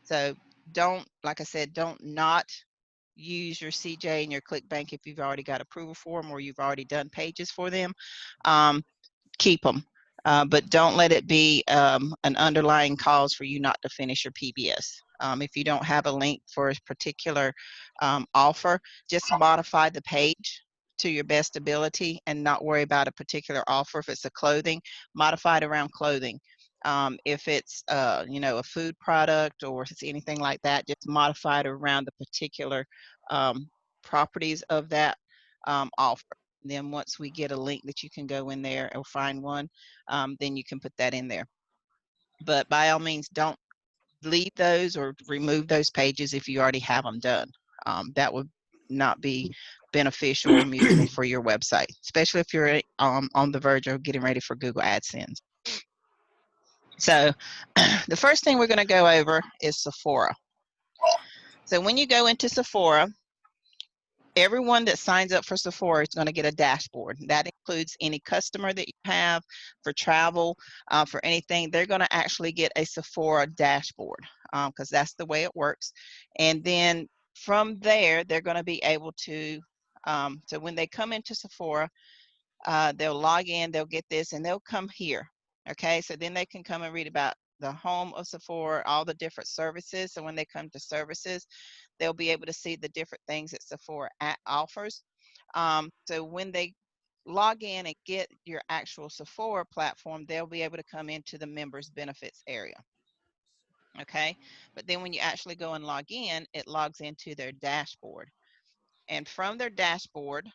So don't, like I said, don't not use your CJ and your ClickBank if you've already got approval for them or you've already done pages for them. Keep them, but don't let it be an underlying cause for you not to finish your PBS. If you don't have a link for a particular offer, just modify the page to your best ability and not worry about a particular offer. If it's a clothing, modify it around clothing. If it's a food product or if it's anything like that, just modify it around the particular properties of that offer. And then once we get a link that you can go in there or find one, then you can put that in there. But by all means, don't delete those or remove those pages if you already have them done. That would not be beneficial or mutable for your website, especially if you're on the verge of getting ready for Google AdSense. So the first thing we're going to go over is Sephora. So when you go into Sephora, everyone that signs up for Sephora is going to get a dashboard. That includes any customer that you have for travel, for anything. They're going to actually get a Sephora dashboard because that's the way it works. And then from there, they're going to be able to, so when they come into Sephora, they'll log in, they'll get this, and they'll come here. Okay, so then they can come and read about the home of Sephora, all the different services. So when they come to services, they'll be able to see the different things that Sephora offers. So when they log in and get your actual Sephora platform, they'll be able to come into the members benefits area. Okay, but then when you actually go and log in, it logs into their dashboard. And from their dashboard,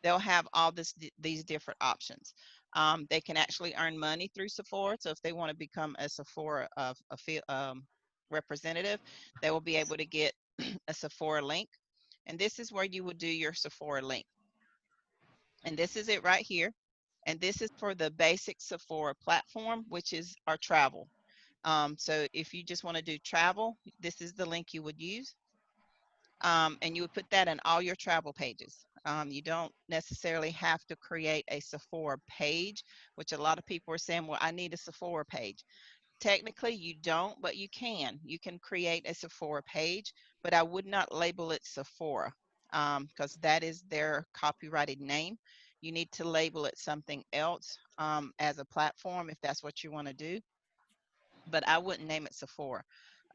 they'll have all these different options. They can actually earn money through Sephora. So if they want to become a Sephora representative, they will be able to get a Sephora link. And this is where you would do your Sephora link. And this is it right here. And this is for the basic Sephora platform, which is our travel. So if you just want to do travel, this is the link you would use. And you would put that in all your travel pages. You don't necessarily have to create a Sephora page, which a lot of people are saying, well, I need a Sephora page. Technically, you don't, but you can. You can create a Sephora page, but I would not label it Sephora because that is their copyrighted name. You need to label it something else as a platform if that's what you want to do. But I wouldn't name it Sephora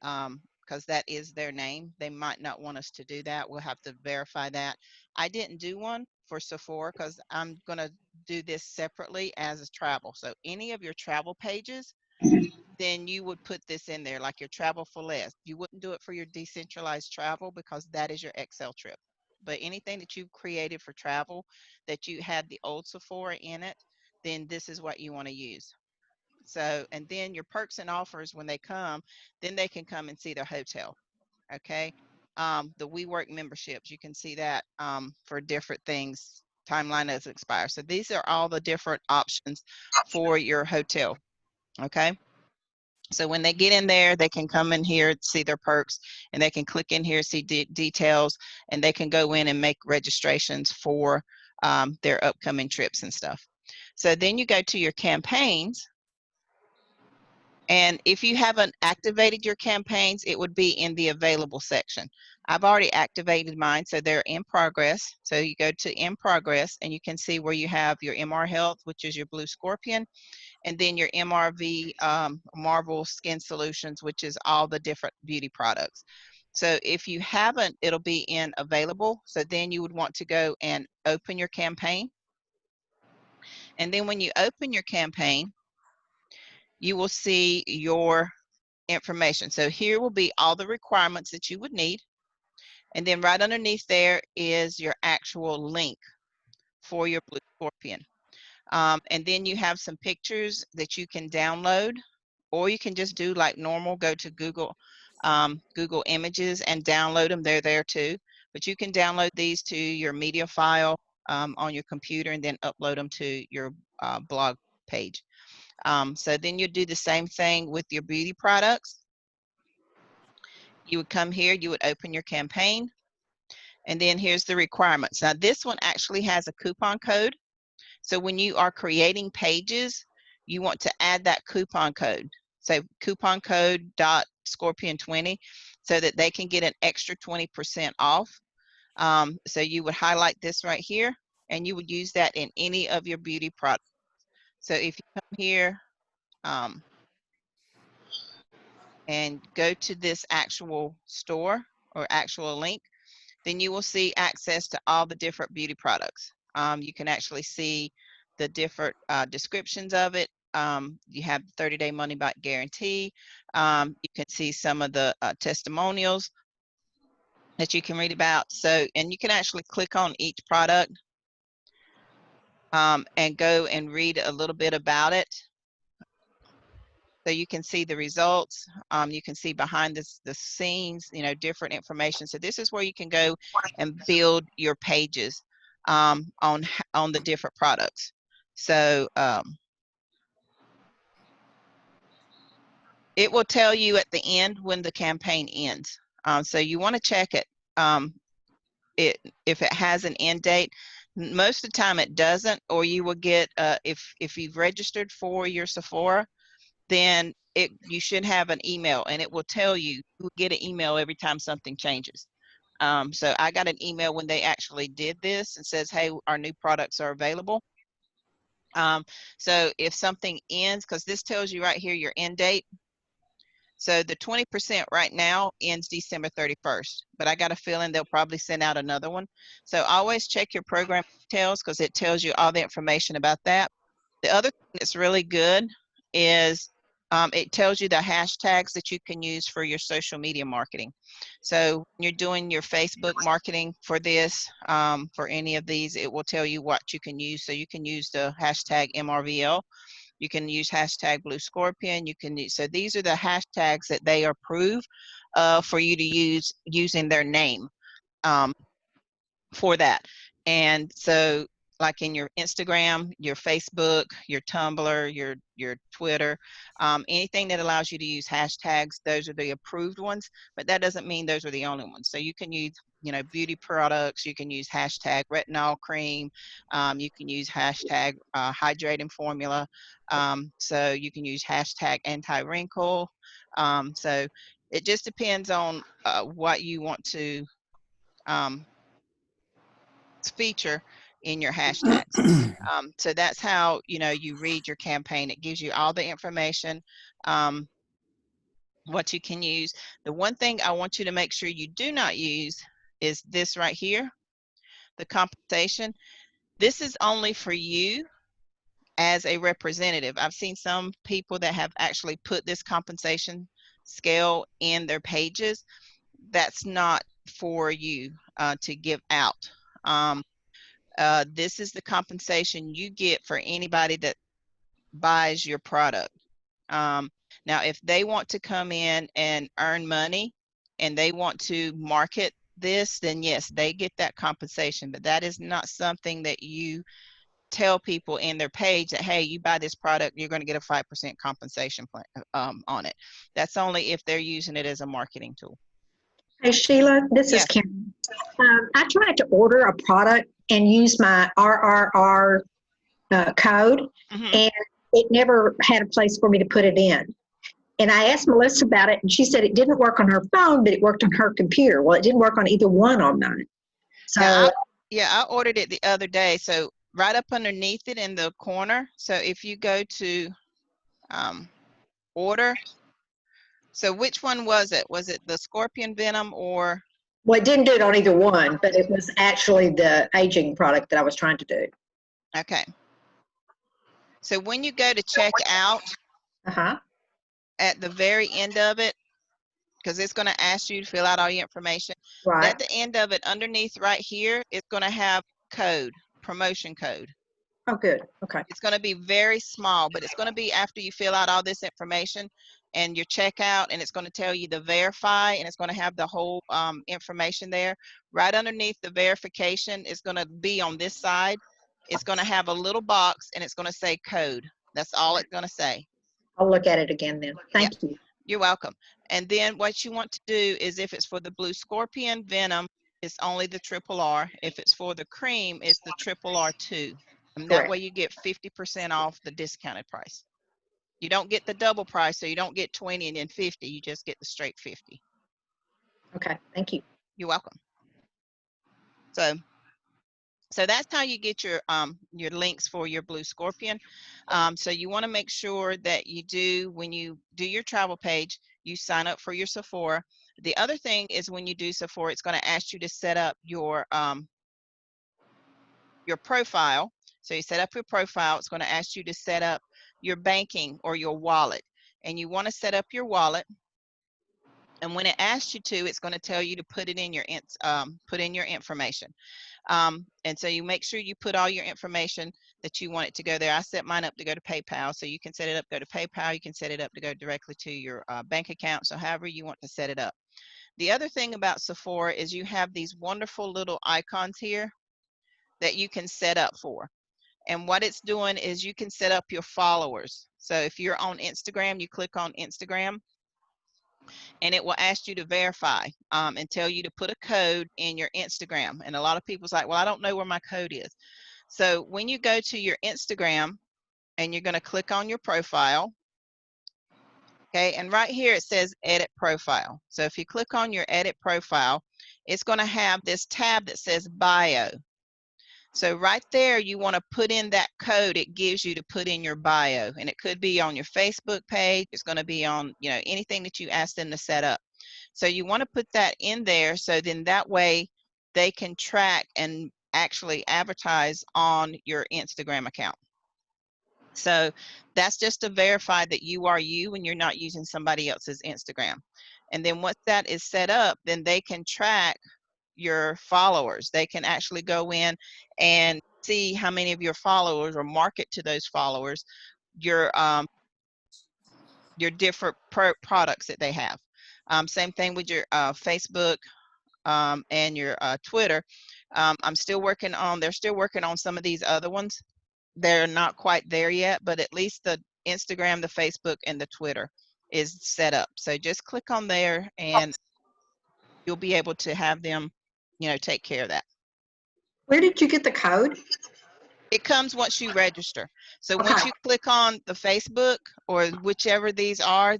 because that is their name. They might not want us to do that. We'll have to verify that. I didn't do one for Sephora because I'm going to do this separately as a travel. So any of your travel pages, then you would put this in there, like your travel for less. You wouldn't do it for your decentralized travel because that is your Excel trip. But anything that you've created for travel that you had the old Sephora in it, then this is what you want to use. So, and then your perks and offers when they come, then they can come and see their hotel. Okay. The WeWork memberships, you can see that for different things. Timeline has expired. So these are all the different options for your hotel. Okay. So when they get in there, they can come in here, see their perks, and they can click in here, see details, and they can go in and make registrations for their upcoming trips and stuff. So then you go to your campaigns. And if you haven't activated your campaigns, it would be in the available section. I've already activated mine, so they're in progress. So you go to in progress and you can see where you have your MR Health, which is your Blue Scorpion, and then your MRV Marvel Skin Solutions, which is all the different beauty products. So if you haven't, it'll be in available. So then you would want to go and open your campaign. And then when you open your campaign, you will see your information. So here will be all the requirements that you would need. And then right underneath there is your actual link for your Blue Scorpion. And then you have some pictures that you can download, or you can just do like normal, go to Google Images and download them. They're there too. But you can download these to your media file on your computer and then upload them to your blog page. So then you do the same thing with your beauty products. You would come here, you would open your campaign, and then here's the requirements. Now this one actually has a coupon code. So when you are creating pages, you want to add that coupon code. So coupon code Scorpion 20 so that they can get an extra 20% off. So you would highlight this right here, and you would use that in any of your beauty products. So if you come here and go to this actual store or actual link, then you will see access to all the different beauty products. You can actually see the different descriptions of it. You have 30-day money back guarantee. You can see some of the testimonials that you can read about. So, and you can actually click on each product and go and read a little bit about it. So you can see the results. You can see behind the scenes, you know, different information. So this is where you can go and build your pages on the different products. So it will tell you at the end when the campaign ends. So you want to check it. If it has an end date. Most of the time it doesn't, or you will get if you've registered for your Sephora, then you should have an email, and it will tell you. You will get an email every time something changes. So I got an email when they actually did this and says, hey, our new products are available. So if something ends, because this tells you right here your end date. So the 20% right now ends December 31st, but I got a feeling they'll probably send out another one. So always check your program details because it tells you all the information about that. The other thing that's really good is it tells you the hashtags that you can use for your social media marketing. So when you're doing your Facebook marketing for this, for any of these, it will tell you what you can use. So you can use the hashtag MRVL. You can use hashtag Blue Scorpion. You can use, so these are the hashtags that they approve for you to use using their name for that. And so like in your Instagram, your Facebook, your Tumblr, your Twitter, anything that allows you to use hashtags, those are the approved ones, but that doesn't mean those are the only ones. So you can use, you know, beauty products, you can use hashtag retinol cream, you can use hashtag hydrating formula, so you can use hashtag anti-wrinkle. So it just depends on what you want to feature in your hashtags. So that's how, you know, you read your campaign. It gives you all the information, what you can use. The one thing I want you to make sure you do not use is this right here, the compensation. This is only for you as a representative. I've seen some people that have actually put this compensation scale in their pages. That's not for you to give out. This is the compensation you get for anybody that buys your product. Now, if they want to come in and earn money and they want to market this, then yes, they get that compensation, but that is not something that you tell people in their page that, hey, you buy this product, you're going to get a 5% compensation plan, on it. That's only if they're using it as a marketing tool. Hey, Sheila, this is Yes. Karen. I tried to order a product and use my RRR code, and it never had a place for me to put it in. And I asked Melissa about it, and she said it didn't work on her phone, but it worked on her computer. Well, it didn't work on either one on mine. So I ordered it the other day. So right up underneath it in the corner. So if you go to order, so which one was it? Was it the scorpion venom or? Well, it didn't do it on either one, but it was actually the aging product that I was trying to do. Okay. So when you go to check out, at the very end of it, because it's going to ask you to fill out all your information. Right. At the end of it, underneath right here, it's going to have code, promotion code. Oh, good. Okay. It's going to be very small, but it's going to be after you fill out all this information and your checkout, and it's going to tell you the verify, and it's going to have the whole information there. Right underneath the verification is going to be on this side. It's going to have a little box, and it's going to say code. That's all it's going to say. I'll look at it again then. Thank you. You're welcome. And then what you want to do is, if it's for the Blue Scorpion Venom, it's only the RRR. If it's for the cream, it's the RRR2. And that way you get 50% off the discounted price. You don't get the double price, so you don't get 20 and then 50. You just get the straight 50. Okay, thank you. You're welcome. So that's how you get your links for your Blue Scorpion. So you want to make sure that you do, when you do your travel page, you sign up for your Sephora. The other thing is, when you do Sephora, it's going to ask you to set up your profile. So you set up your profile. It's going to ask you to set up your banking or your wallet, and you want to set up your wallet. And when it asks you to, it's going to tell you to put in your information. And so you make sure you put all your information that you want it to go there. I set mine up to go to PayPal, so you can set it up, go to PayPal. You can set it up to go directly to your bank account. So however you want to set it up. The other thing about Sephora is you have these wonderful little icons here that you can set up for. And what it's doing is you can set up your followers. So if you're on Instagram, you click on Instagram, and it will ask you to verify and tell you to put a code in your Instagram. And a lot of people's like, well, I don't know where my code is. So when you go to your Instagram and you're going to click on your profile, okay, and right here it says edit profile. So if you click on your edit profile, it's going to have this tab that says bio. So right there, you want to put in that code it gives you to put in your bio, and it could be on your Facebook page. It's going to be on, anything that you asked them to set up. So you want to put that in there, so then that way they can track and actually advertise on your Instagram account. So that's just to verify that you are you and you're not using somebody else's Instagram. And then once that is set up, then they can track your followers. They can actually go in and see how many of your followers, or market to those followers your different products that they have. Same thing with your Facebook and your Twitter. They're still working on some of these other ones. They're not quite there yet, but at least the Instagram, the Facebook, and the Twitter is set up. So just click on there and you'll be able to have them, take care of that. Where did you get the code? It comes once you register. So Okay. once you click on the Facebook or whichever these are,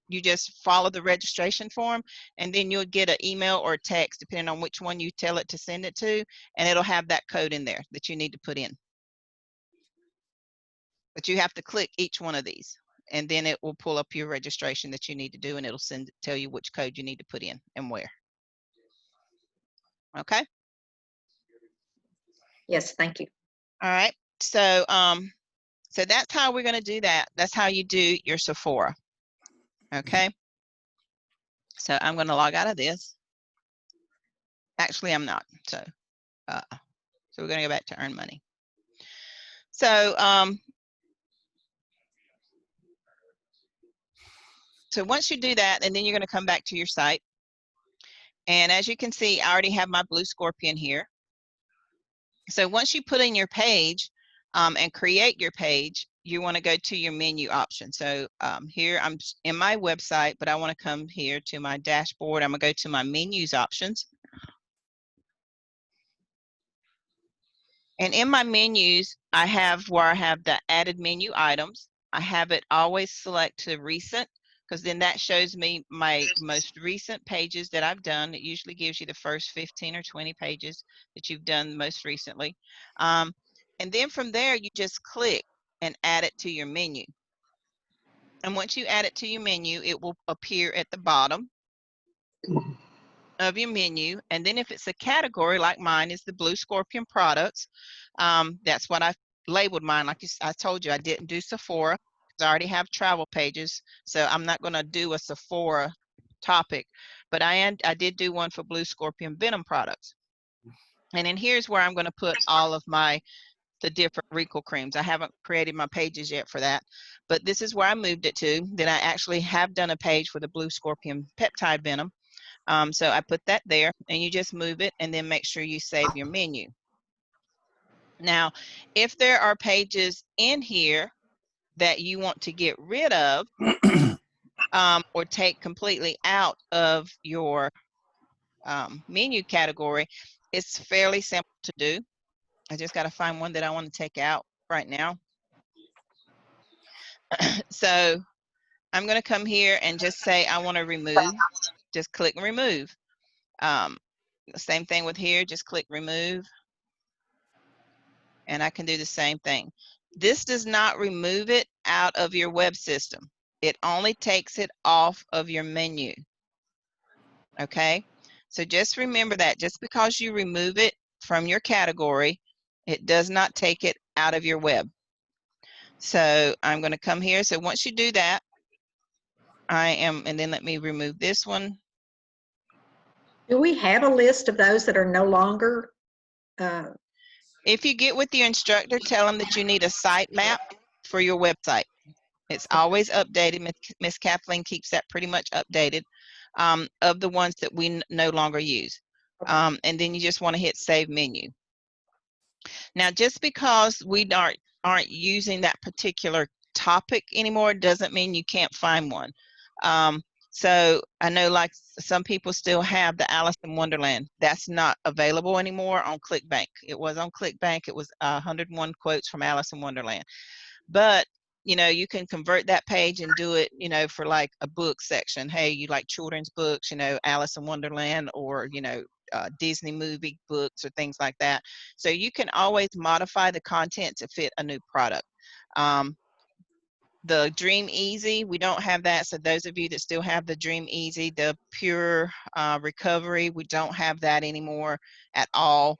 you just follow the registration form, and then you'll get an email or text depending on which one you tell it to send it to, and it'll have that code in there that you need to put in. But you have to click each one of these, and then it will pull up your registration that you need to do, and it'll tell you which code you need to put in and where. Okay? Yes, thank you. All right. So so that's how we're going to do that. That's how you do your Sephora. Okay. So I'm going to log out of this. Actually, I'm not. So we're going to go back to earn money. So so once you do that, and then you're going to come back to your site. And as you can see, I already have my Blue Scorpion here. So once you put in your page and create your page, you want to go to your menu option. So here I'm in my website, but I want to come here to my dashboard. I'm going to go to my menus options. And in my menus, I have the added menu items. I have it always select to recent, because then that shows me my most recent pages that I've done. It usually gives you the first 15 or 20 pages that you've done most recently. And then from there, you just click and add it to your menu. And once you add it to your menu, it will appear at the bottom of your menu. And then if it's a category, like mine is the Blue Scorpion products, that's what I labeled mine. Like I told you, I didn't do Sephora because I already have travel pages, so I'm not going to do a Sephora topic, but I did do one for Blue Scorpion venom products. And then here's where I'm going to put all of the different wrinkle creams. I haven't created my pages yet for that, but this is where I moved it to. Then I actually have done a page for the Blue Scorpion peptide venom. So I put that there, and you just move it and then make sure you save your menu. Now, if there are pages in here that you want to get rid of or take completely out of your menu category, it's fairly simple to do. I just got to find one that I want to take out right now. So I'm going to come here and just say I want to remove. Just click remove. Same thing with here, just click remove. And I can do the same thing. This does not remove it out of your web system. It only takes it off of your menu. Okay, so just remember that just because you remove it from your category, it does not take it out of your web. So I'm going to come here. So once you do that, and then let me remove this one. Do we have a list of those that are no longer? If you get with your instructor, tell them that you need a site map for your website. It's always updated. Miss Kathleen keeps that pretty much updated of the ones that we no longer use. And then you just want to hit save menu. Now, just because we aren't using that particular topic anymore doesn't mean you can't find one. So I know like some people still have the Alice in Wonderland. That's not available anymore on ClickBank. It was on ClickBank. It was 101 quotes from Alice in Wonderland. But you can convert that page and do it, for like a book section. Hey, you like children's books, Alice in Wonderland, or, Disney movie books or things like that. So you can always modify the content to fit a new product. The Dream Easy, we don't have that. So those of you that still have the Dream Easy, the Pure Recovery, we don't have that anymore at all.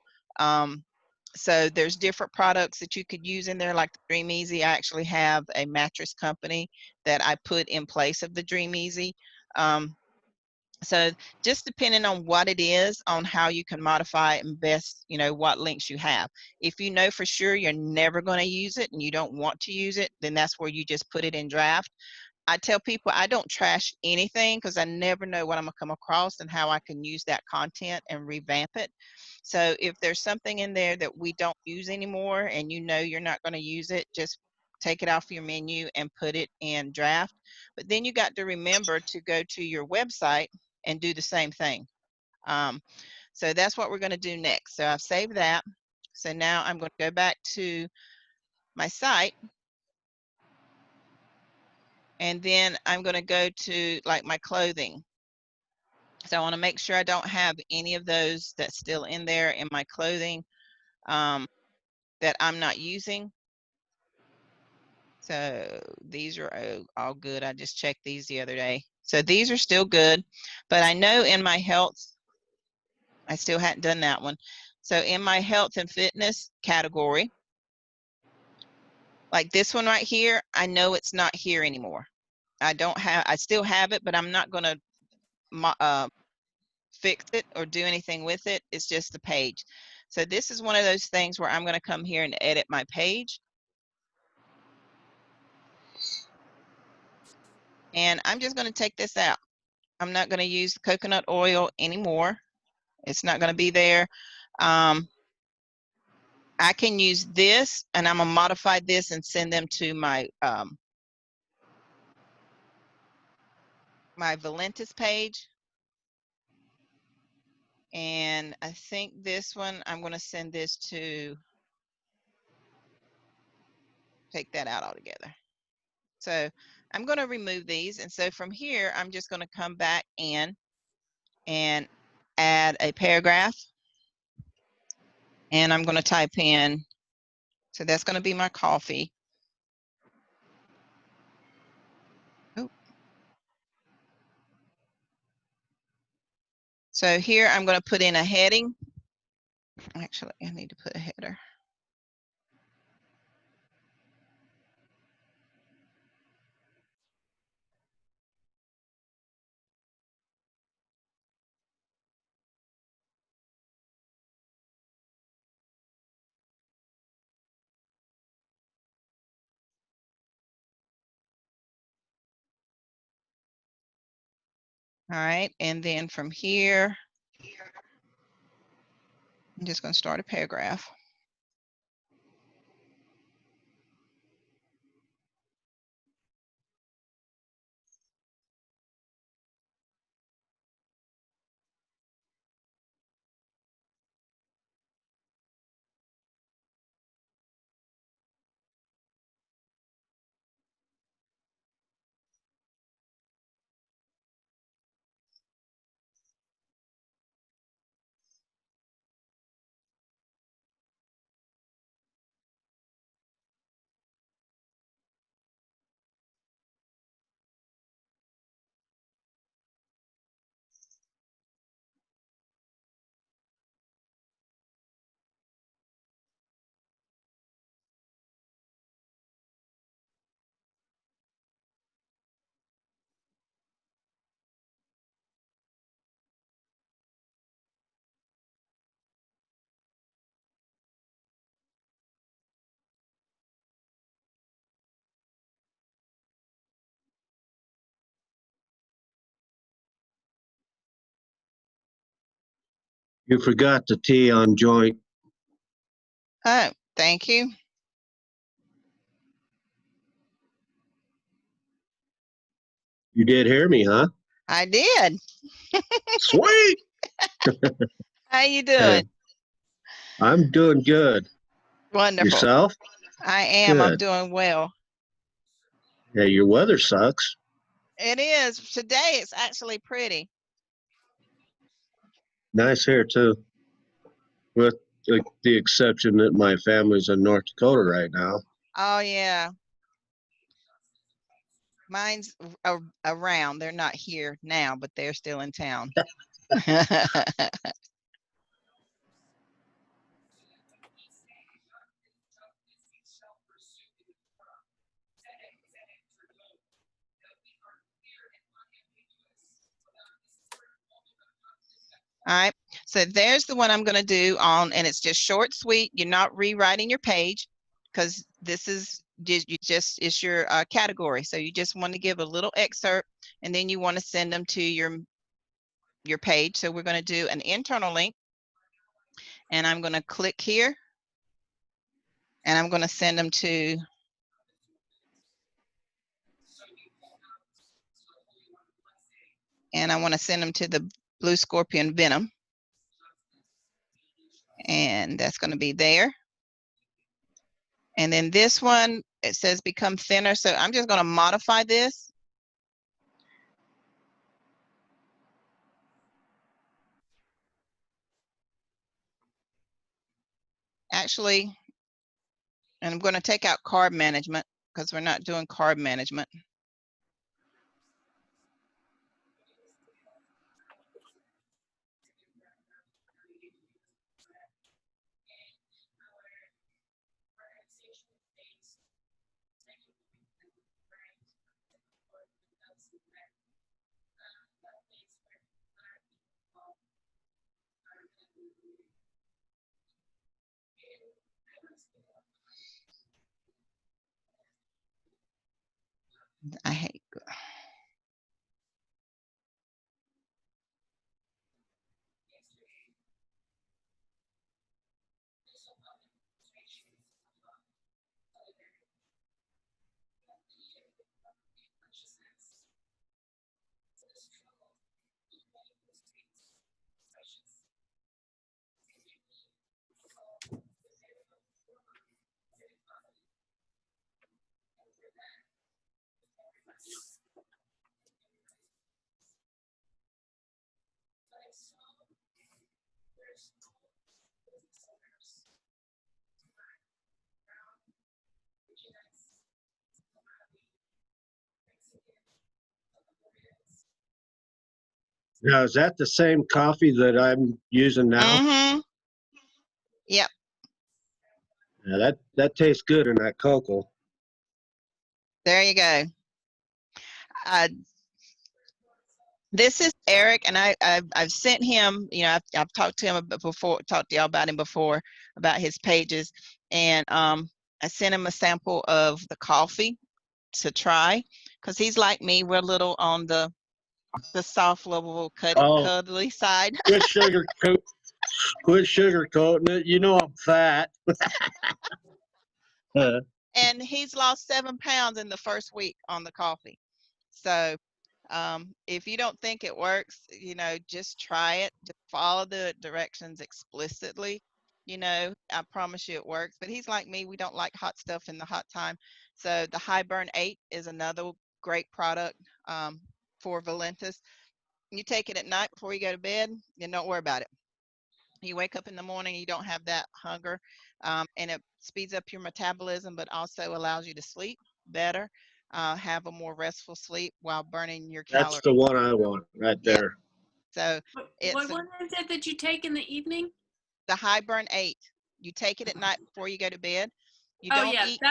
So there's different products that you could use in there, like the Dream Easy. I actually have a mattress company that I put in place of the Dream Easy. So just depending on what it is, on how you can modify it and best, what links you have. If you know for sure you're never going to use it and you don't want to use it, then that's where you just put it in draft. I tell people I don't trash anything because I never know what I'm going to come across and how I can use that content and revamp it. So if there's something in there that we don't use anymore and you're not going to use it, just take it off your menu and put it in draft. But then you got to remember to go to your website and do the same thing. So that's what we're going to do next. So I've saved that. So now I'm going to go back to my site. And then I'm going to go to like my clothing. So I want to make sure I don't have any of those that's still in there in my clothing that I'm not using. So these are all good. I just checked these the other day. So these are still good, but I know in my health, I still hadn't done that one. So in my health and fitness category, like this one right here, I know it's not here anymore. I still have it, but I'm not going to fix it or do anything with it. It's just the page. So this is one of those things where I'm going to come here and edit my page. And I'm just going to take this out. I'm not going to use coconut oil anymore. It's not going to be there. I can use this, and I'm going to modify this and send them to my my Valentis page. And I think this one, I'm going to send this to, take that out altogether. So I'm going to remove these. And so from here, I'm just going to come back in and add a paragraph. And I'm going to type in, so that's going to be my coffee. Oh. So here I'm going to put in a heading. Actually, I need to put a header. All right, and then from here, I'm just going to start a paragraph. You forgot the T on joint. Oh, thank you. You did hear me, huh? I did. Sweet. How you doing? I'm doing good. Wonderful. Yourself? I am. I'm Good. doing well. Yeah, your weather sucks. It is. Today it's actually pretty. Nice here too, with the exception that my family's in North Dakota right now. Oh yeah. Mine's around. They're not here now, but they're still in town. All right, so there's the one I'm going to do on, and it's just short, sweet. You're not rewriting your page because this is it's your category. So you just want to give a little excerpt, and then you want to send them to your page. So we're going to do an internal link, and I'm going to click here, and I'm going to send them to. And I want to send them to the Blue Scorpion Venom. And that's going to be there. And then this one, it says become thinner. So I'm just going to modify this. Actually, and I'm going to take out carb management because we're not doing carb management. I hate. Now, is that the same coffee that I'm using now? Mm-hmm. Yep. Yeah, that tastes good in that cocoa. There you go. This is Eric, and I've sent him. You know, I've talked to him before. Talked to y'all about him before about his pages, and I sent him a sample of the coffee to try because he's like me. We're a little on the soft, lovable, cuddly side. Quit sugarcoating it. You know I'm fat. And he's lost 7 pounds in the first week on the coffee. So if you don't think it works, you know, just try it. Just follow the directions explicitly. You know, I promise you it works. But he's like me. We don't like hot stuff in the hot time. So the High Burn 8 is another great product for Valentis. You take it at night before you go to bed, and don't worry about it. You wake up in the morning, you don't have that hunger, and it speeds up your metabolism, but also allows you to sleep better, have a more restful sleep while burning your That's calories. the one I want right Yeah. there. So what one is it that you take in the evening? The High Burn 8. You take it at night before you go to bed. You Oh don't yeah, eat.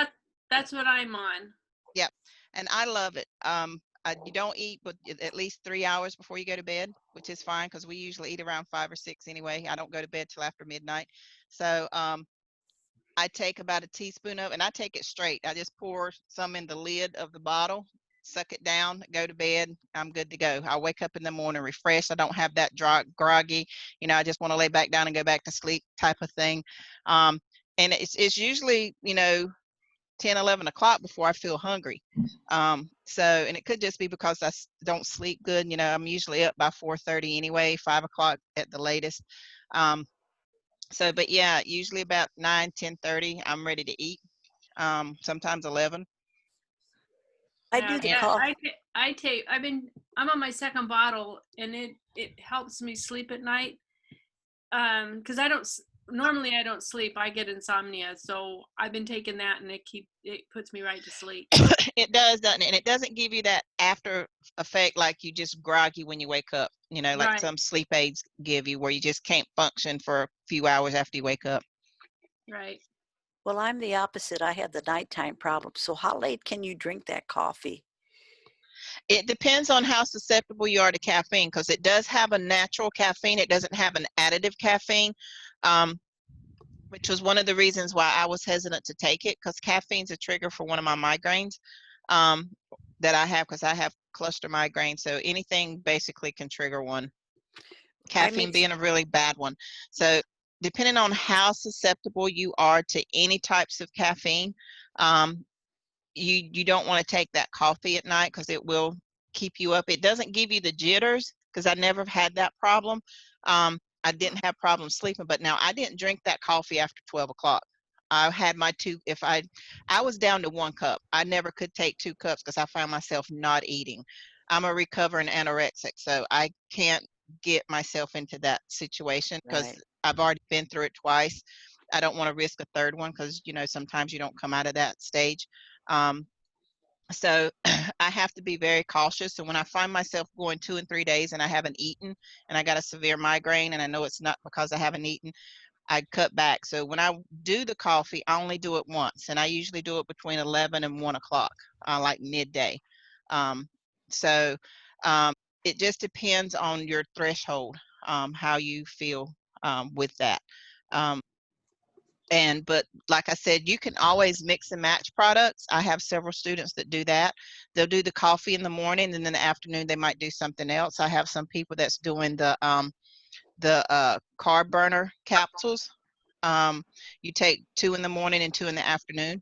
that's what I'm on. Yep. And I love it. You don't eat but at least 3 hours before you go to bed, which is fine because we usually eat around 5 or 6 anyway. I don't go to bed till after midnight. So I take about a teaspoon of, and I take it straight. I just pour some in the lid of the bottle suck it down, go to bed. I'm good to go. I wake up in the morning refreshed. I don't have that groggy, I just want to lay back down and go back to sleep type of thing. And it's usually, 10, 11 o'clock before I feel hungry. And it could just be because I don't sleep good. I'm usually up by 4:30 anyway, 5 o'clock at the latest. But yeah, usually about 9, 10:30, I'm ready to eat. Sometimes 11. I do the Yeah, coffee. I'm on my second bottle, and it helps me sleep at night. Because normally I don't sleep. I get insomnia, so I've been taking that, and it puts me right to sleep. It does, doesn't it? And it doesn't give you that after effect like you just groggy when you wake up, like Right. some sleep aids give you, where you just can't function for a few hours after you wake up. Right. Well, I'm the opposite. I have the nighttime problem. So how late can you drink that coffee? It depends on how susceptible you are to caffeine, because it does have a natural caffeine. It doesn't have an additive caffeine, which was one of the reasons why I was hesitant to take it, because caffeine's a trigger for one of my migraines that I have, because I have cluster migraines. So anything basically can trigger one, caffeine being a really bad one. So depending on how susceptible you are to any types of caffeine, you don't want to take that coffee at night, because it will keep you up. It doesn't give you the jitters, because I never had that problem. I didn't have problems sleeping, but now I didn't drink that coffee after 12 o'clock. I had my two, I was down to 1 cup. I never could take 2 cups because I found myself not eating. I'm a recovering anorexic, so I can't get myself into that situation, because I've already been through it twice. I don't want to risk a third one, because sometimes you don't come out of that stage. So I have to be very cautious. So when I find myself going 2 and 3 days and I haven't eaten, and I got a severe migraine and I know it's not because I haven't eaten, I cut back. So when I do the coffee, I only do it once, and I usually do it between 11 and 1 o'clock, like midday. Um, so it just depends on your threshold, how you feel with that. But like I said, you can always mix and match products. I have several students that do that. They'll do the coffee in the morning, and in the afternoon they might do something else. I have some people that's doing the carb burner capsules. You take 2 in the morning and 2 in the afternoon,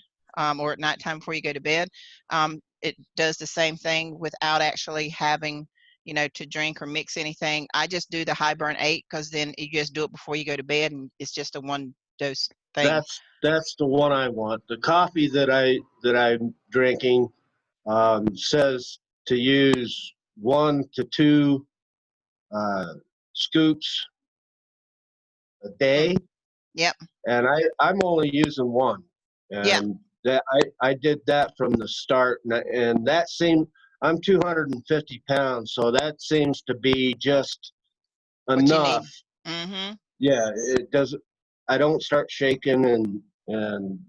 or at nighttime before you go to bed. It does the same thing without actually having to drink or mix anything. I just do the high burn 8, because then you just do it before you go to bed, and it's just a 1 dose thing. That's the one I want. The coffee that I'm drinking says to use 1 to 2 scoops a day. Yep. And I'm only using 1. And that I did that from the start, and that seemed, I'm 250 pounds, so that seems to be just enough. Mm-hmm. Yeah, it doesn't. I don't start shaking, and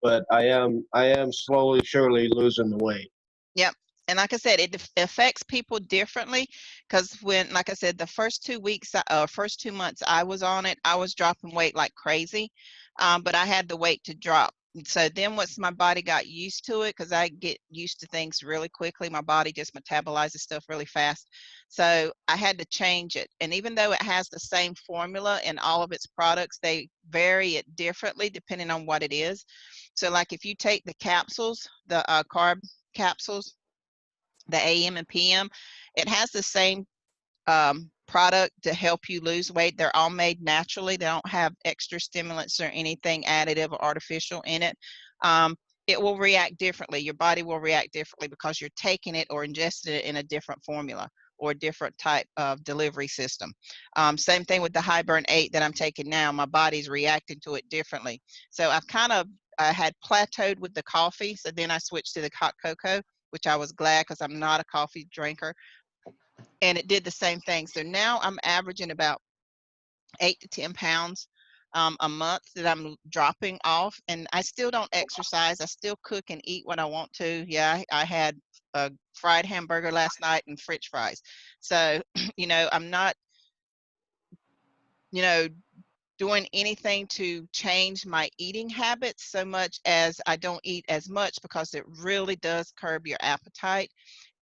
but I am slowly, surely losing the weight. Yep. And like I said, it affects people differently, because when, like I said, the first 2 weeks, first 2 months I was on it, I was dropping weight like crazy, but I had the weight to drop. So then once my body got used to it, because I get used to things really quickly, my body just metabolizes stuff really fast. So I had to change it. And even though it has the same formula in all of its products, they vary it differently depending on what it is. So like if you take the capsules, the carb capsules, the AM and PM, it has the same product to help you lose weight. They're all made naturally. They don't have extra stimulants or anything additive or artificial in it. It will react differently. Your body will react differently because you're taking it or ingesting it in a different formula or a different type of delivery system. Same thing with the High Burn 8 that I'm taking now. My body's reacting to it differently. So I've kind of had plateaued with the coffee. So then I switched to the hot cocoa, which I was glad, because I'm not a coffee drinker. And it did the same thing. So now I'm averaging about 8 to 10 pounds a month that I'm dropping off. And I still don't exercise. I still cook and eat when I want to. Yeah, I had a fried hamburger last night and French fries. So, I'm not, doing anything to change my eating habits so much as I don't eat as much, because it really does curb your appetite.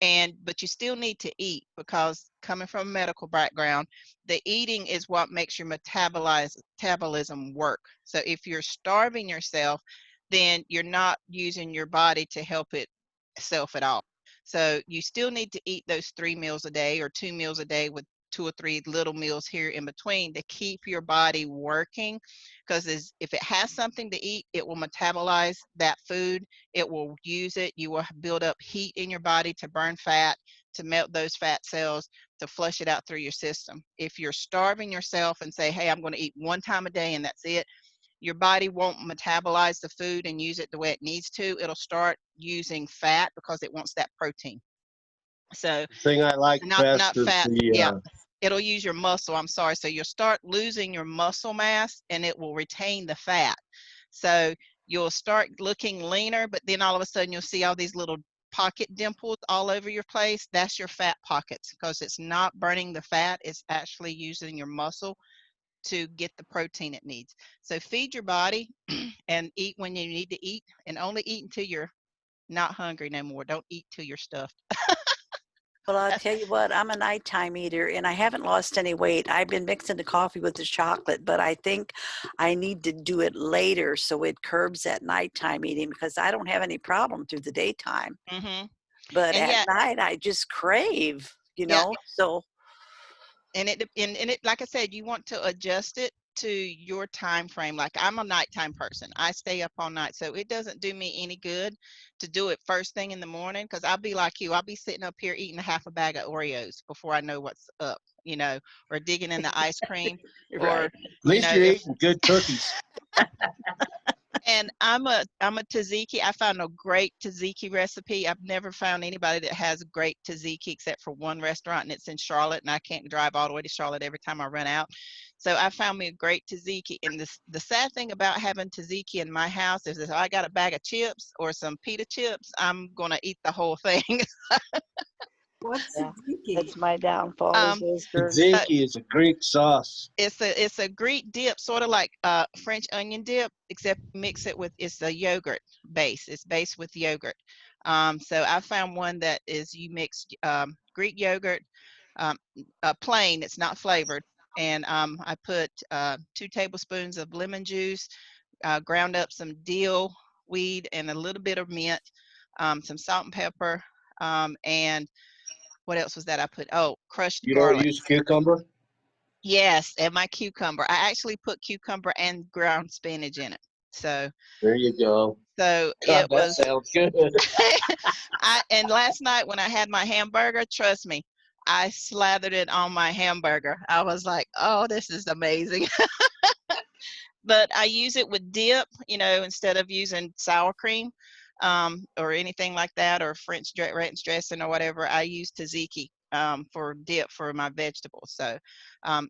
But you still need to eat, because coming from a medical background, the eating is what makes your metabolism work. So if you're starving yourself, then you're not using your body to help itself at all. So you still need to eat those 3 meals a day or 2 meals a day, with 2 or 3 little meals here in between, to keep your body working. Because if it has something to eat, it will metabolize that food. It will use it. You will build up heat in your body to burn fat, to melt those fat cells, to flush it out through your system. If you're starving yourself and say, hey, I'm going to eat 1 time a day and that's it, your body won't metabolize the food and use it the way it needs to. It'll start using fat because it wants that protein. So The thing I like not best is fat. the Yeah. It'll use your muscle. I'm sorry. So you'll start losing your muscle mass and it will retain the fat. So you'll start looking leaner, but then all of a sudden you'll see all these little pocket dimples all over your place. That's your fat pockets, because it's not burning the fat. It's actually using your muscle to get the protein it needs. So feed your body and eat when you need to eat, and only eat until you're not hungry no more. Don't eat till you're stuffed. Well, I'll tell you what, I'm a nighttime eater and I haven't lost any weight. I've been mixing the coffee with the chocolate, but I think I need to do it later so it curbs that nighttime eating, because I don't have any problem through the daytime. Mm-hmm. But And at yeah, night, I just crave, yeah, So and it like I said, you want to adjust it to your time frame. Like, I'm a nighttime person. I stay up all night, so it doesn't do me any good to do it first thing in the morning, because I'll be like you. I'll be sitting up here eating a half a bag of Oreos before I know what's up, or digging in the ice cream, or right. At least you're if eating good cookies. and I'm a tzatziki. I found a great tzatziki recipe. I've never found anybody that has great tzatziki except for one restaurant, and it's in Charlotte, and I can't drive all the way to Charlotte every time I run out. So I found me a great tzatziki. And the sad thing about having tzatziki in my house is, if I got a bag of chips or some pita chips, I'm gonna eat the whole thing. What's Yeah, tzatziki? that's my downfall is um, those birds. uh, Tzatziki is a Greek sauce. it's a Greek dip, sort of like French onion dip, except mix it with, it's a yogurt base. It's based with yogurt. So I found one that is, you mix Greek yogurt, um, plain. It's not flavored, and I put 2 tablespoons of lemon juice, ground up some dill weed and a little bit of mint, some salt and pepper, and what else was that I put? Oh, crushed You don't garlic. use cucumber? Yes, and my cucumber. I actually put cucumber and ground spinach in it. So There you go. it God, that was sounds good. and last night when I had my hamburger, trust me, I slathered it on my hamburger. I was like, "Oh, this is amazing." But I use it with dip, instead of using sour cream, or anything like that, or ranch dressing or whatever. I use tzatziki for dip for my vegetables. So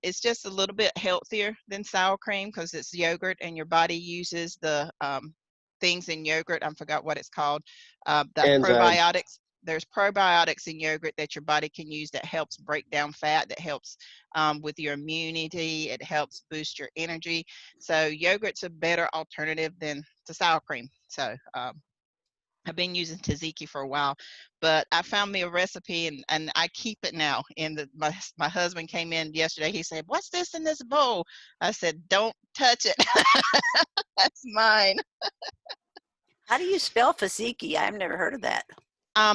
it's just a little bit healthier than sour cream, because it's yogurt and your body uses the things in yogurt. I forgot what it's called. The Enzymes. probiotics. There's probiotics in yogurt that your body can use, that helps break down fat, that helps with your immunity. It helps boost your energy. So yogurt's a better alternative than to sour cream. So I've been using tzatziki for a while, but I found me a recipe, and I keep it now. My husband came in yesterday. He said, "What's this in this bowl?" I said, "Don't touch it. That's mine." How do you spell Fasiki? I've never heard of that.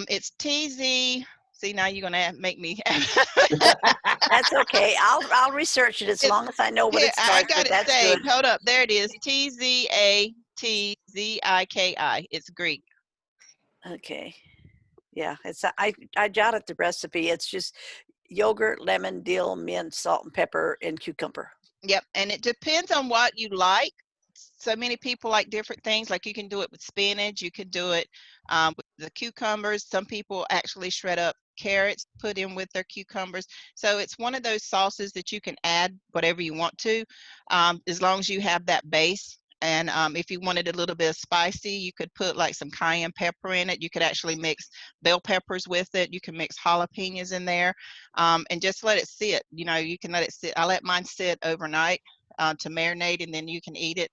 It's TZ. See, now you're gonna make me. That's okay. I'll research it as It's long as I know what here. it I starts got with. it That's good. saved. Hold up. There it is. TZATZIKI. It's Greek. Okay. Yeah, I jotted the recipe. It's just yogurt, lemon, dill, mint, salt and pepper, and cucumber. Yep, and it depends on what you like. So many people like different things. Like, you can do it with spinach. You can do it with the cucumbers. Some people actually shred up carrots, put in with their cucumbers. So it's one of those sauces that you can add whatever you want to, as long as you have that base. And if you wanted a little bit of spicy, you could put like some cayenne pepper in it. You could actually mix bell peppers with it. You can mix jalapenos in there, and just let it sit. You can let it sit. I let mine sit overnight. to marinate, and then you can eat it.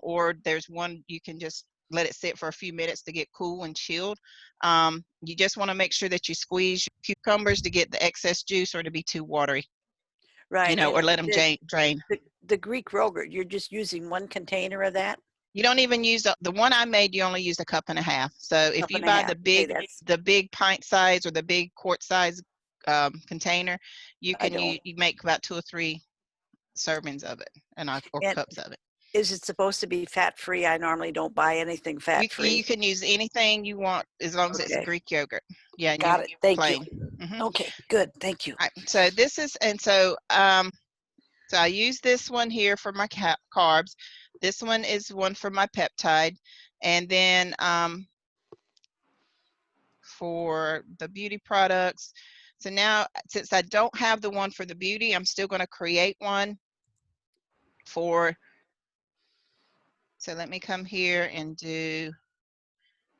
Or there's one you can just let it sit for a few minutes to get cool and chilled. You just want to make sure that you squeeze your cucumbers to get the excess juice or to be too watery, Right. or And let them drain. the Greek yogurt, you're just using one container of that? You don't even use the one I made. You only use a cup and a half. So if Cup you and a buy half. Okay, the big pint size or the big quart size container, you I can don't. you make about 2 or 3 servings of it, or And cups of it. is it supposed to be fat free? I normally don't buy anything fat free. You can use anything you want as long as it's Okay. Greek yogurt. Yeah, and Got it. Thank you. plain. Mhm. Okay, good. Thank you. All right, so this is, and so I use this one here for my carbs. This one is one for my peptide, and then for the beauty products. So now, since I don't have the one for the beauty, I'm still going to create one for. So let me come here and do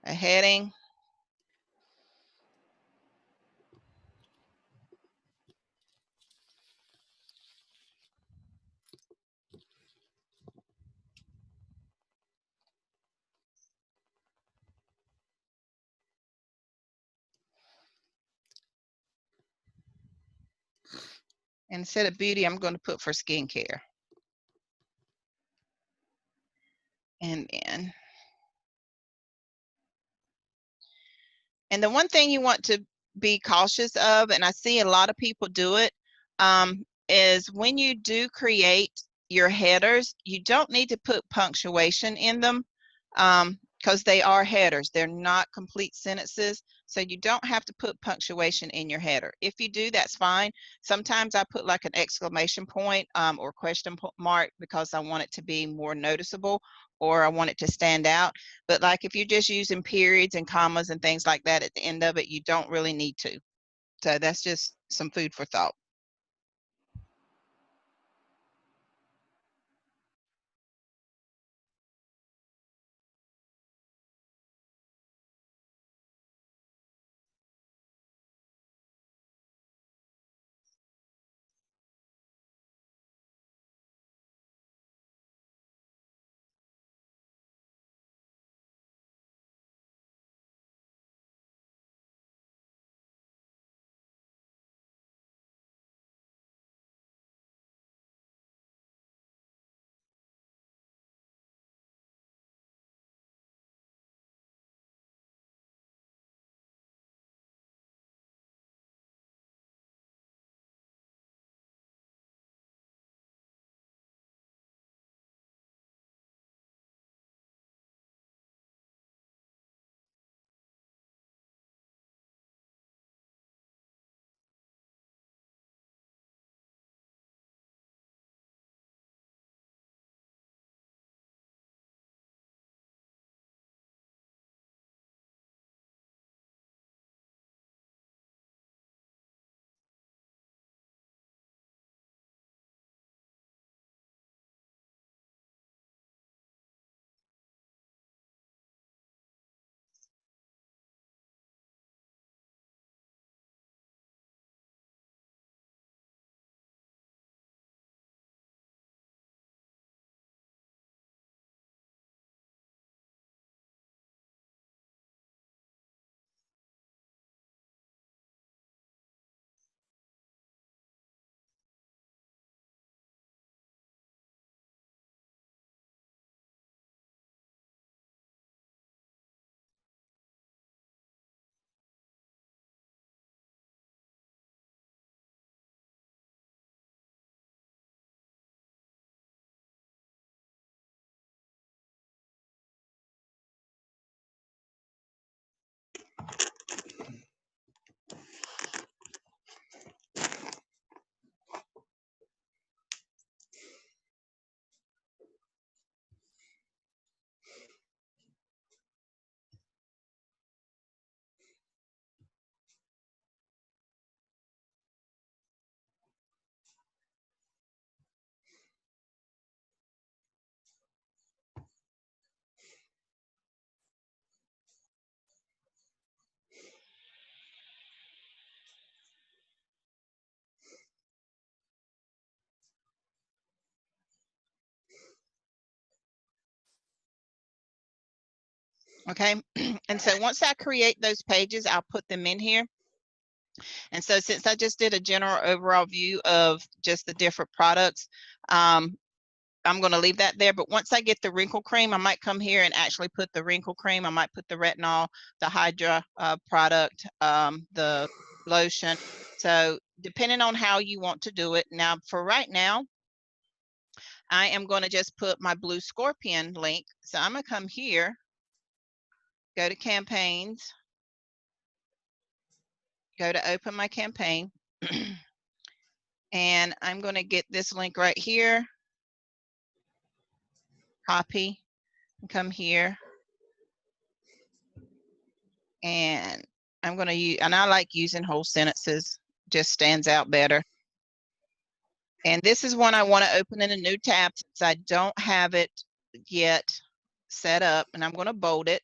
a heading. Instead of beauty, I'm going to put for skincare. And the one thing you want to be cautious of, and I see a lot of people do it, is when you do create your headers, you don't need to put punctuation in them, because they are headers. They're not complete sentences. So you don't have to put punctuation in your header. If you do, that's fine. Sometimes I put like an exclamation point or question mark because I want it to be more noticeable, or I want it to stand out. But like if you're just using periods and commas and things like that at the end of it, you don't really need to. So that's just some food for thought. Okay, and so once I create those pages, I'll put them in here. And so since I just did a general overall view of just the different products, I'm going to leave that there. But once I get the wrinkle cream, I might come here and actually put the wrinkle cream. I might put the retinol, the Hydra product, the lotion. So depending on how you want to do it. Now, for right now, I am going to just put my Blue Scorpion link. So I'm going to come here, go to campaigns, go to open my campaign, and I'm going to get this link right here, copy, and come here. And I'm going to use, and I like using whole sentences, just stands out better. And this is one I want to open in a new tab since I don't have it yet set up, and I'm going to bold it.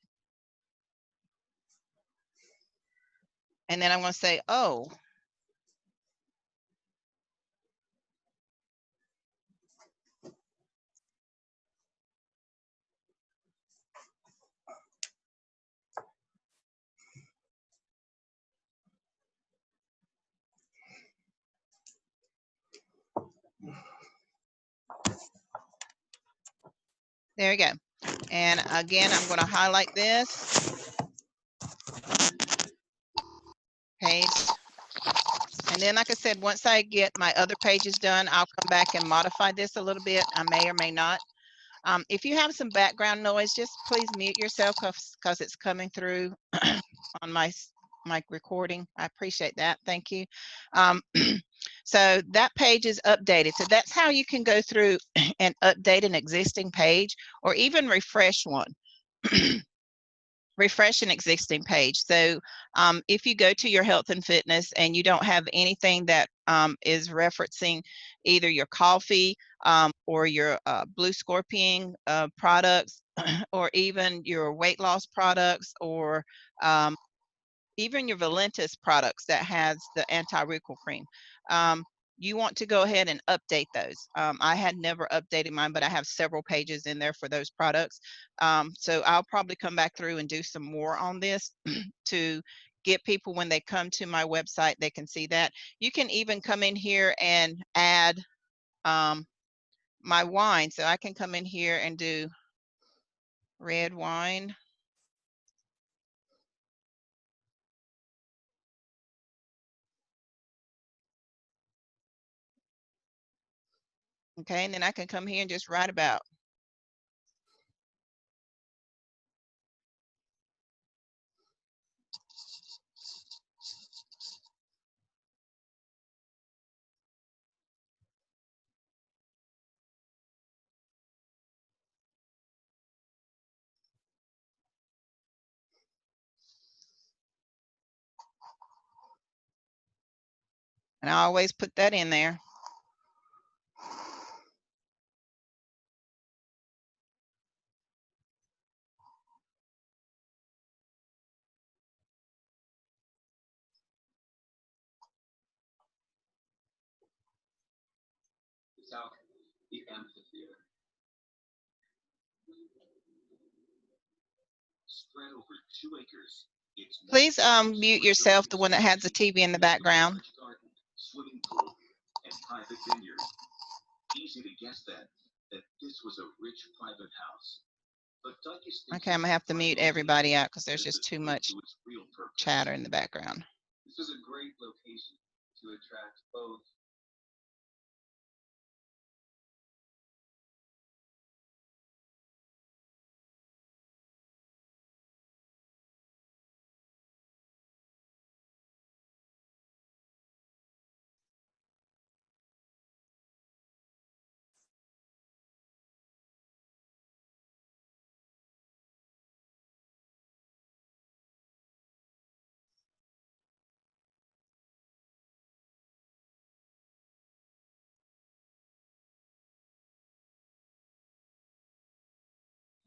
And then I'm going to say, oh, there we go. And again, I'm going to highlight this, paste. And then, like I said, once I get my other pages done, I'll come back and modify this a little bit. I may or may not. If you have some background noise, just please mute yourself because it's coming through on my recording. I appreciate that. Thank you. So that page is updated. So that's how you can go through and update an existing page or even refresh one. Refresh an existing page. So if you go to your health and fitness and you don't have anything that is referencing either your coffee or your Blue Scorpion products or even your weight loss products or even your Valentis products that has the anti-wrinkle cream, you want to go ahead and update those. I had never updated mine, but I have several pages in there for those products. So I'll probably come back through and do some more on this to get people, when they come to my website, they can see that. You can even come in here and add my wine. So I can come in here and do red wine. Okay, and then I can come here and just write about. And I always put that in there. Please mute yourself, the one that has the TV in the background. Okay, I'm gonna have to mute everybody out because there's just too much chatter in the background. This is a great location to attract both.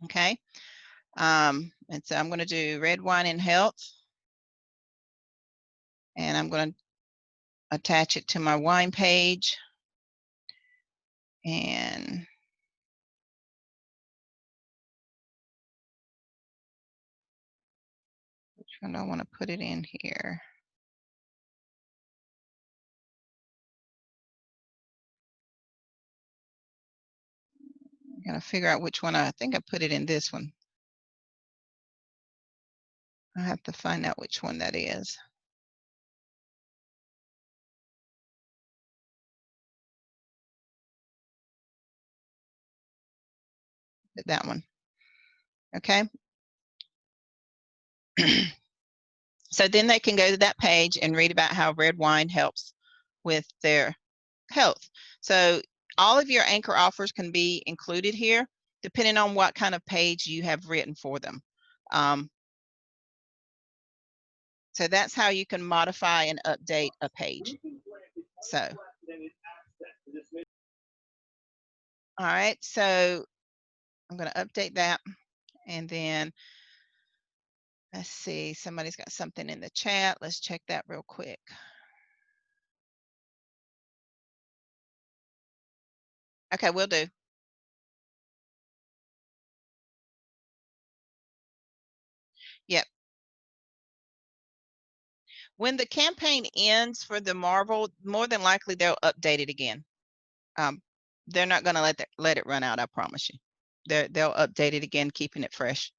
Okay, and so I'm going to do red wine and health, and I'm going to attach it to my wine page, and And I want to put it in here. I gotta figure out which one. I think I put it in this one. I have to find out which one that is. That one. Okay. So then they can go to that page and read about how red wine helps with their health. So all of your anchor offers can be included here, depending on what kind of page you have written for them. So that's how you can modify and update a page. So, all right, so I'm going to update that. And then let's see, somebody's got something in the chat. Let's check that real quick. Okay, will do. Yep. When the campaign ends for the Marvel, more than likely they'll update it again. They're not going to let it run out, I promise you. They'll update it again, keeping it fresh.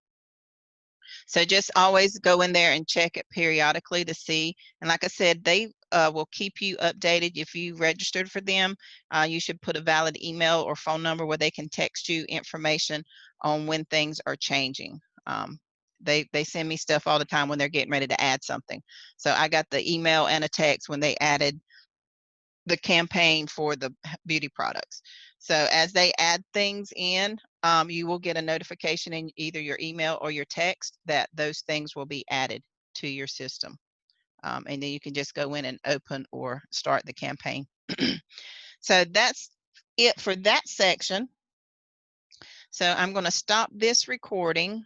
So just always go in there and check it periodically to see. And like I said, they will keep you updated. If you registered for them, you should put a valid email or phone number where they can text you information on when things are changing. They send me stuff all the time when they're getting ready to add something. So I got the email and a text when they added the campaign for the beauty products. So as they add things in, you will get a notification in either your email or your text that those things will be added to your system. And then you can just go in and open or start the campaign. So that's it for that section. So I'm going to stop this recording.